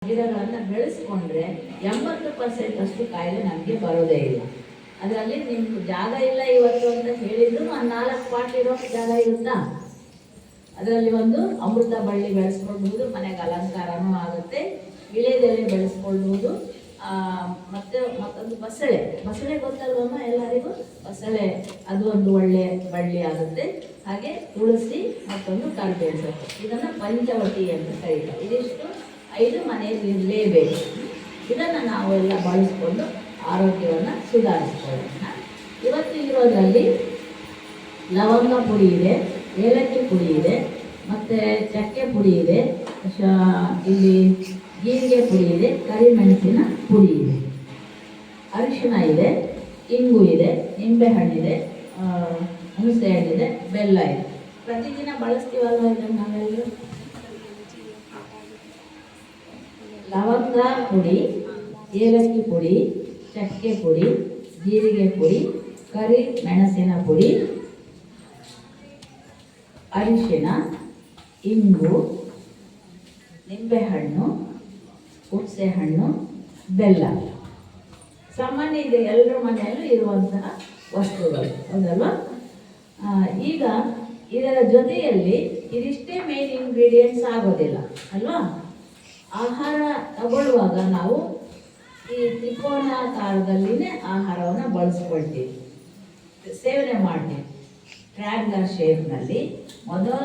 ಗಿಡಗಳನ್ನು ಬೆಳೆಸ್ಕೊಂಡ್ರೆ 80% ಅಷ್ಟು ಕಾಯಿಲೆ ನಮಗೆ ಬರೋದೇ ಇಲ್ಲ. ಅದರಲ್ಲಿ ನಿಮ್ಗೆ ಜಾಗ ಇಲ್ಲ ಇವತ್ತು ಅಂತ ಹೇಳಿದ್ರು ಆ 4 ಪಾಟ್ ಇರೋ ಜಾಗ ಇರುತ್ತಾ? ಅದರಲ್ಲಿ ಒಂದು ಅಮೃತ ಬಳ್ಳಿ ಬೆಳೆಸ್ಕೊಳ್ಬಹುದು, ಮನೆಗೆ ಅಲಂಕಾರನೂ ಆಗುತ್ತೆ. ವಿಳೆದೆಲೆ ಬೆಳೆಸ್ಕೊಳ್ಬಹುದು. ಮತ್ತೊಂದು ಬಸಳೆ ಗೊತ್ತಲ್ವಮ್ಮ ಎಲ್ಲರಿಗೂ? ಬಸಳೆ ಅದು ಒಂದು ಒಳ್ಳೆ ಬಳ್ಳಿ ಆಗುತ್ತೆ. ಹಾಗೆ ತುಳಸಿ ಮತ್ತೊಂದು ಕರಿಬೇವು ಸೊಪ್ಪು, ಇದನ್ನು ಪಂಚವಟಿ ಅಂತ ಕರೀತಾರೆ. ಇದಿಷ್ಟು 5 ಮನೆಯಲ್ಲಿ ಇರಲೇಬೇಕು. ಇದನ್ನು ನಾವು ಎಲ್ಲ ಬಳಸ್ಕೊಂಡು ಆರೋಗ್ಯವನ್ನು ಸುಧಾರಿಸ್ಕೊಳ್ಳೋಣ. ಇವತ್ತು ಇರೋದ್ರಲ್ಲಿ ಲವಂಗ ಪುಡಿ ಇದೆ, ಏಲಕ್ಕಿ ಪುಡಿ ಇದೆ, ಮತ್ತು ಚಕ್ಕೆ ಪುಡಿ ಇದೆ, ಇಲ್ಲಿ ಜೀರಿಗೆ ಪುಡಿ ಇದೆ, ಕರಿಮೆಣಸಿನ ಪುಡಿ ಇದೆ, ಅರಿಶಿನ ಇದೆ, ಇಂಗು ಇದೆ, ನಿಂಬೆಹಣ್ಣಿದೆ, ಹುಣಸೆ ಹಣ್ಣಿದೆ, ಬೆಲ್ಲ ಇದೆ. ಪ್ರತಿದಿನ ಬಳಸ್ತೀವಲ್ವ ಇದನ್ನು ನಾವೆಲ್ಲರೂ. ಲವಂಗ ಪುಡಿ, ಏಲಕ್ಕಿ ಪುಡಿ, ಚಕ್ಕೆ ಪುಡಿ, ಜೀರಿಗೆ ಪುಡಿ, ಕರಿ ಮೆಣಸಿನ ಪುಡಿ, ಅರಿಶಿನ, ಇಂಗು, ನಿಂಬೆಹಣ್ಣು, ಹುಣಸೆ ಹಣ್ಣು, ಬೆಲ್ಲ ಸಾಮಾನ್ಯ ಇದೆ, ಎಲ್ಲರ ಮನೆಯಲ್ಲೂ ಇರುವಂತಹ ವಸ್ತುಗಳು, ಹೌದಲ್ವಾ? ಈಗ ಇದರ ಜೊತೆಯಲ್ಲಿ ಇದಿಷ್ಟೇ ಮೇನ್ ಇಂಗ್ರೀಡಿಯೆಂಟ್ಸ್ ಆಗೋದಿಲ್ಲ ಅಲ್ವಾ? ಆಹಾರ ತಗೊಳ್ಳುವಾಗ ನಾವು ಈ ತ್ರಿಕೋನಾಕಾರದಲ್ಲಿನೇ ಆಹಾರವನ್ನು ಬಳಸ್ಕೊಳ್ತೀವಿ, ಸೇವನೆ ಮಾಡ್ತೀವಿ. ಟ್ರ್ಯಾಂಗ್ಯುಲರ್ ಶೇಪ್ನಲ್ಲಿ ಮೊದಲು